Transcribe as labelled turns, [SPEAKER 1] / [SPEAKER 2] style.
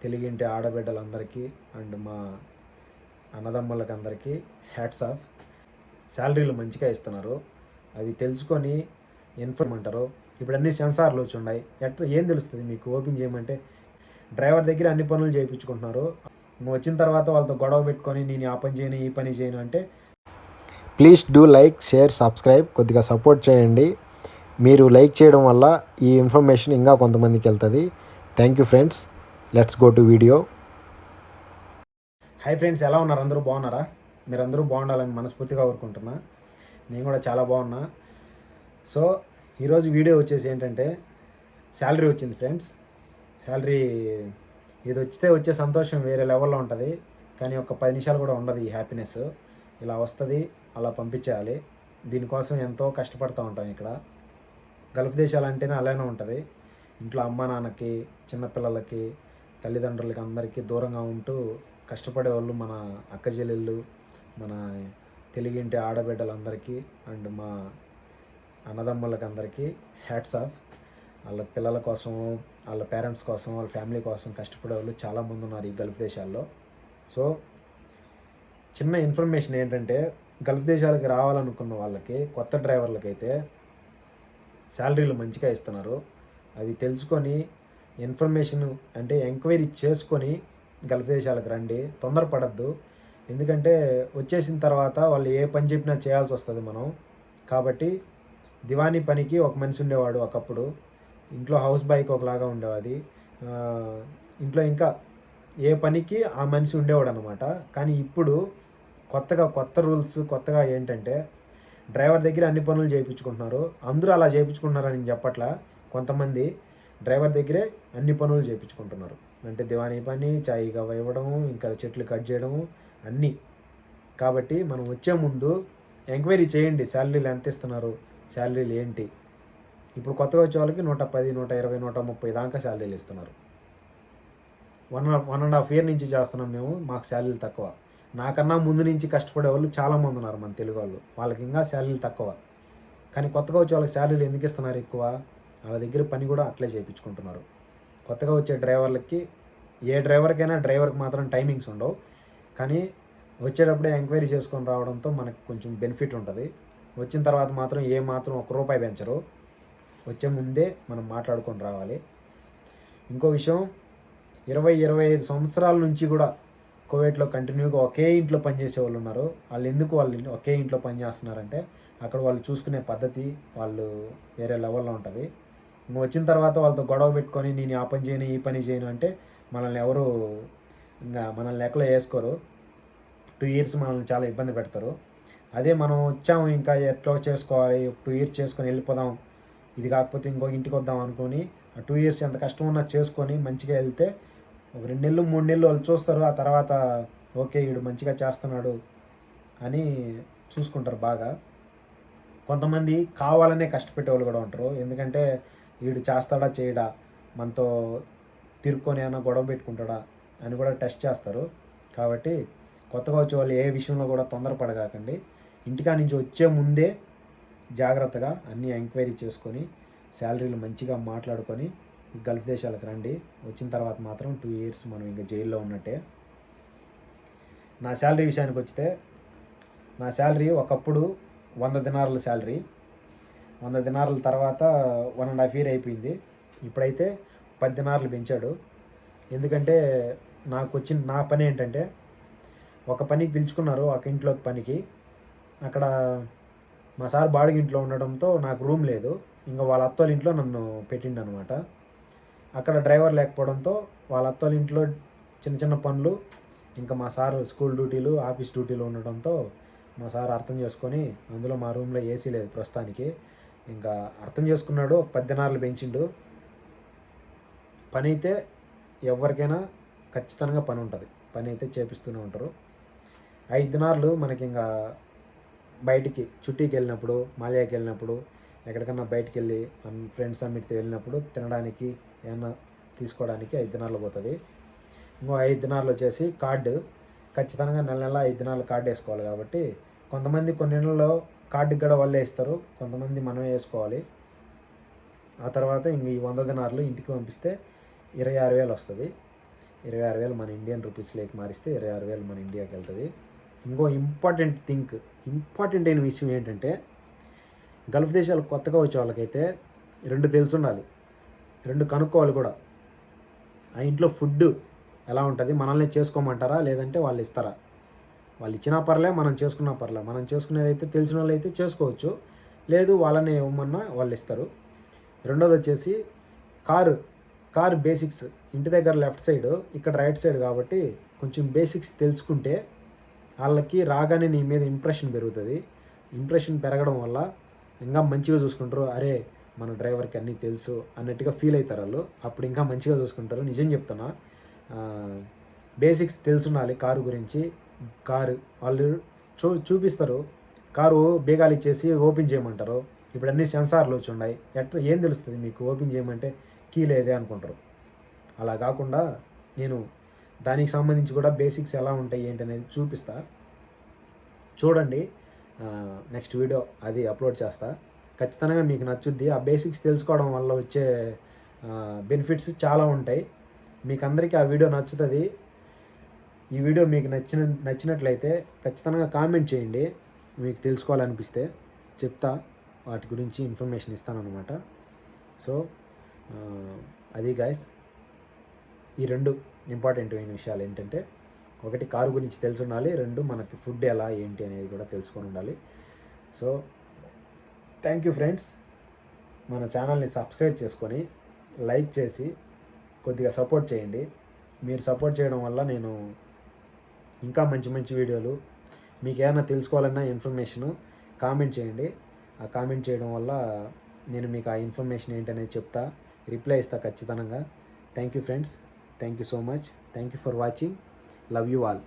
[SPEAKER 1] తెలుగింటి ఆడబిడ్డలందరికీ అండ్ మా అన్నదమ్ములకి అందరికీ హ్యాట్స్ ఆఫ్. శాలరీలు మంచిగా ఇస్తున్నారు. అవి తెలుసుకొని అంటారు. ఇప్పుడు అన్ని సెన్సార్లు వచ్చి ఉన్నాయి. ఏం తెలుస్తుంది మీకు ఓపెన్ చేయమంటే? డ్రైవర్ దగ్గర అన్ని పనులు చేయించుకుంటున్నారు. వచ్చిన తర్వాత వాళ్ళతో గొడవ పెట్టుకొని నేను ఆ పని చేయను ఈ పని చేయను అంటే. Please do like, share, subscribe. కొద్దిగా సపోర్ట్ చేయండి. మీరు లైక్ చేయడం వల్ల ఈ ఇన్ఫర్మేషన్ ఇంకా కొంతమందికి వెళ్తుంది. Thank you friends. Let's go to video. Hi friends, ఎలా ఉన్నారు? అందరూ బాగున్నారా? మీరందరూ బాగుండాలని మనస్ఫూర్తిగా కోరుకుంటున్నా. నేను కూడా చాలా బాగున్నా. సో ఈరోజు వీడియో వచ్చేసి ఏంటంటే, శాలరీ వచ్చింది ఫ్రెండ్స్. శాలరీ ఇది వచ్చే సంతోషం వేరే లెవెల్లో ఉంటుంది. కానీ ఒక 10 నిమిషాలు కూడా ఉండదు ఈ హ్యాపీనెస్. ఇలా వస్తుంది, అలా పంపించేయాలి. దీనికోసం ఎంతో కష్టపడుతూ ఉంటాం. ఇక్కడ గల్ఫ్ దేశాలు అంటేనే అలానే ఉంటుంది. ఇంట్లో అమ్మ నాన్నకి, చిన్నపిల్లలకి, తల్లిదండ్రులకి అందరికీ దూరంగా ఉంటూ కష్టపడే వాళ్ళు మన అక్క చెల్లెళ్ళు, మన తెలుగింటి ఆడబిడ్డలందరికీ అండ్ మా అన్నదమ్ములకి అందరికీ హ్యాట్స్ ఆఫ్. వాళ్ళ పిల్లల కోసం, వాళ్ళ పేరెంట్స్ కోసం, వాళ్ళ ఫ్యామిలీ కోసం కష్టపడే వాళ్ళు చాలామంది ఉన్నారు ఈ గల్ఫ్ దేశాల్లో. సో చిన్న ఇన్ఫర్మేషన్ ఏంటంటే, గల్ఫ్ దేశాలకి రావాలనుకున్న వాళ్ళకి, కొత్త డ్రైవర్లకైతే శాలరీలు మంచిగా ఇస్తున్నారు. అవి తెలుసుకొని ఇన్ఫర్మేషన్ అంటే ఎంక్వైరీ చేసుకొని గల్ఫ్ దేశాలకు రండి. తొందరపడద్దు. ఎందుకంటే వచ్చేసిన తర్వాత వాళ్ళు ఏ పని చెప్పినా చేయాల్సి వస్తుంది మనం. కాబట్టి దివానీ పనికి ఒక మనిషి ఉండేవాడు ఒకప్పుడు. ఇంట్లో హౌస్ బాయ్కి ఒకలాగా ఉండేవాది. ఇంట్లో ఇంకా ఏ పనికి ఆ మనిషి ఉండేవాడు అనమాట. కానీ ఇప్పుడు కొత్త రూల్స్ కొత్తగా ఏంటంటే, డ్రైవర్ దగ్గర అన్ని పనులు చేయించుకుంటున్నారు. అందరూ అలా చేయించుకుంటున్నారని నేను చెప్పట్లా. కొంతమంది డ్రైవర్ దగ్గరే అన్ని పనులు చేయించుకుంటున్నారు. అంటే దివానీ పని, చాయిగా ఇవ్వడము, ఇంకా చెట్లు కట్ చేయడము అన్నీ. కాబట్టి మనం వచ్చే ముందు ఎంక్వైరీ చేయండి. శాలరీలు ఎంత ఇస్తున్నారు, శాలరీలు ఏంటి. ఇప్పుడు కొత్తగా వచ్చే వాళ్ళకి 110, 120, 130 దాకా శాలరీలు ఇస్తున్నారు. 1.5 ఇయర్ నుంచి చేస్తున్నాం మేము. మాకు శాలరీలు తక్కువ. నాకన్నా ముందు నుంచి కష్టపడే వాళ్ళు చాలామంది ఉన్నారు మన తెలుగు వాళ్ళు. వాళ్ళకి ఇంకా శాలరీలు తక్కువ. కానీ కొత్తగా వచ్చే వాళ్ళకి శాలరీలు ఎందుకు ఇస్తున్నారు ఎక్కువ? వాళ్ళ దగ్గర పని కూడా అట్లే చేయించుకుంటున్నారు. కొత్తగా వచ్చే డ్రైవర్లకి, ఏ డ్రైవర్కి మాత్రం టైమింగ్స్ ఉండవు. కానీ వచ్చేటప్పుడే ఎంక్వైరీ చేసుకొని రావడంతో మనకు కొంచెం బెనిఫిట్ ఉంటుంది. వచ్చిన తర్వాత మాత్రం ₹1 పెంచరు. వచ్చే ముందే మనం మాట్లాడుకొని రావాలి. ఇంకో విషయం, 20-25 సంవత్సరాల నుంచి కూడా కువైట్లో కంటిన్యూగా ఒకే ఇంట్లో పనిచేసే వాళ్ళు ఉన్నారు. వాళ్ళు ఒకే ఇంట్లో పనిచేస్తున్నారంటే అక్కడ వాళ్ళు చూసుకునే పద్ధతి వాళ్ళు వేరే లెవెల్లో ఉంటుంది. వచ్చిన తర్వాత వాళ్ళతో గొడవ పెట్టుకొని నేను ఆ పని చేయను ఈ పని చేయను అంటే మనల్ని ఎవరు మనల్ని లెక్కలో వేసుకోరు. 2 ఇయర్స్ మనల్ని చాలా ఇబ్బంది పెడతారు. అదే మనం వచ్చాము, ఇంకా ఎట్లా చేసుకోవాలి, 2 ఇయర్స్ చేసుకొని వెళ్ళిపోదాం, ఇది కాకపోతే ఇంకో ఇంటికి వద్దాం అనుకొని ఆ 2 ఇయర్స్ ఎంత కష్టం ఉన్నా చేసుకొని మంచిగా వెళ్తే ఒక 2 నెలలు 3 నెలలు వాళ్ళు చూస్తారు. ఆ తర్వాత ఓకే వీడు మంచిగా చేస్తున్నాడు అని చూసుకుంటారు బాగా. కొంతమంది కావాలనే కష్టపెట్టే వాళ్ళు కూడా ఉంటారు. ఎందుకంటే వీడు చేస్తాడా చేయడా, మనతో తిరుక్కొని ఏమైనా గొడవ పెట్టుకుంటాడా అని కూడా టెస్ట్ చేస్తారు. కాబట్టి కొత్తగా వచ్చే వాళ్ళు ఏ విషయంలో కూడా తొందరపడగాకండి. ఇంటికా నుంచి వచ్చే ముందే జాగ్రత్తగా అన్నీ ఎంక్వైరీ చేసుకొని శాలరీలు మంచిగా మాట్లాడుకొని గల్ఫ్ దేశాలకు రండి. వచ్చిన తర్వాత మాత్రం 2 ఇయర్స్ మనం ఇంకా జైల్లో ఉన్నట్టే. నా శాలరీ విషయానికి వస్తే, నా శాలరీ ఒకప్పుడు 100 దినార్ల శాలరీ. 100 దినార్ల తర్వాత 1.5 ఇయర్ అయిపోయింది. ఇప్పుడైతే 10 దినార్లు పెంచాడు. ఎందుకంటే నా పని ఏంటంటే, ఒక పనికి పిలుచుకున్నారు ఒక ఇంట్లోకి పనికి. అక్కడ మా సార్ బాడిగ ఇంట్లో ఉండడంతో నాకు రూమ్ లేదు. ఇంకా వాళ్ళ అత్తోళ్ళ ఇంట్లో నన్ను పెట్టిండు అనమాట. అక్కడ డ్రైవర్ లేకపోవడంతో వాళ్ళ అత్తోళ్ళ ఇంట్లో చిన్న చిన్న పనులు, ఇంకా మా సార్ స్కూల్ డ్యూటీలు, ఆఫీస్ డ్యూటీలు ఉండడంతో మా సార్ అర్థం చేసుకొని, అందులో మా రూమ్లో ఏసీ లేదు ప్రస్తుతానికి, ఇంకా అర్థం చేసుకున్నాడు. 10 దినార్లు పెంచిండు. పని అయితే ఎవరికైనా ఖచ్చితంగా పని ఉంటుంది. పని అయితే చేపిస్తూనే ఉంటారు. 5 దినార్లు మనకి ఇంకా బయటికి చుట్టీకి వెళ్ళినప్పుడు, మాలియాకి వెళ్ళినప్పుడు, ఎక్కడికన్నా బయటికి వెళ్ళి ఫ్రెండ్స్ సమ్మిట్తో వెళ్ళినప్పుడు తినడానికి ఏమన్నా తీసుకోవడానికి 5 దినార్లు పోతుంది. ఇంకో 5 దినార్లు వచ్చేసి కార్డు. ఖచ్చితంగా నెల 5 దినార్లు కార్డు వేసుకోవాలి. కాబట్టి కొంతమంది కొన్ని నెలల్లో కార్డుకి కూడా వాళ్ళే ఇస్తారు, కొంతమంది మనమే వేసుకోవాలి. ఆ తర్వాత ఇంక ఈ 100 దినార్లు ఇంటికి పంపిస్తే 26,000 వస్తుంది. 26,000 మన ఇండియన్ రూపీస్లోకి మారిస్తే 26,000 మన ఇండియాకి వెళ్తుంది. ఇంకో ఇంపార్టెంట్ అయిన విషయం ఏంటంటే, గల్ఫ్ దేశాలు కొత్తగా వచ్చే వాళ్ళకైతే 2 తెలుసుండాలి, 2 కనుక్కోవాలి కూడా. ఆ ఇంట్లో ఫుడ్ ఎలా ఉంటుంది, మనల్ని చేసుకోమంటారా లేదంటే వాళ్ళు ఇస్తారా? వాళ్ళు ఇచ్చినా పర్లే, మనం చేసుకున్నా పర్లే. మనం చేసుకునేది అయితే తెలిసిన వాళ్ళు అయితే చేసుకోవచ్చు, లేదు వాళ్ళని ఇవ్వమన్నా వాళ్ళు ఇస్తారు. రెండోది వచ్చేసి కారు బేసిక్స్, ఇంటి దగ్గర లెఫ్ట్ సైడ్, ఇక్కడ రైట్ సైడ్ కాబట్టి కొంచెం బేసిక్స్ తెలుసుకుంటే వాళ్ళకి రాగానే నీ మీద ఇంప్రెషన్ పెరుగుతుంది. ఇంప్రెషన్ పెరగడం వల్ల ఇంకా మంచిగా చూసుకుంటారు. అరే మన డ్రైవర్కి అన్నీ తెలుసు అన్నట్టుగా ఫీల్ అవుతారు వాళ్ళు. అప్పుడు ఇంకా మంచిగా చూసుకుంటారు. నిజం చెప్తున్నా, బేసిక్స్ తెలుసుండాలి కారు గురించి. కారు వాళ్ళు చూపిస్తారు, కారు బీగాలు ఇచ్చేసి ఓపెన్ చేయమంటారు. ఇప్పుడు అన్ని సెన్సార్లు వచ్చి ఉన్నాయి, ఏం తెలుస్తుంది మీకు ఓపెన్ చేయమంటే కీ లేదే అనుకుంటారు. అలా కాకుండా నేను దానికి సంబంధించి కూడా బేసిక్స్ ఎలా ఉంటాయి ఏంటి అనేది చూపిస్తా, చూడండి. నెక్స్ట్ వీడియో అది అప్లోడ్ చేస్తా, ఖచ్చితంగా మీకు నచ్చుద్ది. ఆ బేసిక్స్ తెలుసుకోవడం వల్ల వచ్చే బెనిఫిట్స్ చాలా ఉంటాయి. మీకు అందరికీ ఆ వీడియో నచ్చుతుంది. ఈ వీడియో మీకు నచ్చినట్లయితే ఖచ్చితంగా కామెంట్ చేయండి. మీకు తెలుసుకోవాలనిపిస్తే చెప్తా, వాటి గురించి ఇన్ఫర్మేషన్ ఇస్తానన్నమాట. సో అది గాయస్, ఈ 2 ఇంపార్టెంట్ అయిన విషయాలు ఏంటంటే, 1 కారు గురించి తెలిసి ఉండాలి, 2 మనకి ఫుడ్ ఎలా ఏంటి అనేది కూడా తెలుసుకొని ఉండాలి. So thank you friends. మన ఛానల్ని సబ్స్క్రైబ్ చేసుకొని లైక్ చేసి కొద్దిగా సపోర్ట్ చేయండి. మీరు సపోర్ట్ చేయడం వల్ల నేను ఇంకా మంచి వీడియోలు, మీకు ఏమైనా తెలుసుకోవాలన్నా ఇన్ఫర్మేషను కామెంట్ చేయండి. ఆ కామెంట్ చేయడం వల్ల నేను మీకు ఆ ఇన్ఫర్మేషన్ ఏంటనేది చెప్తా, రిప్లై ఇస్తా ఖచ్చితంగా. Thank you friends, thank you so much, thank you for watching, love you all.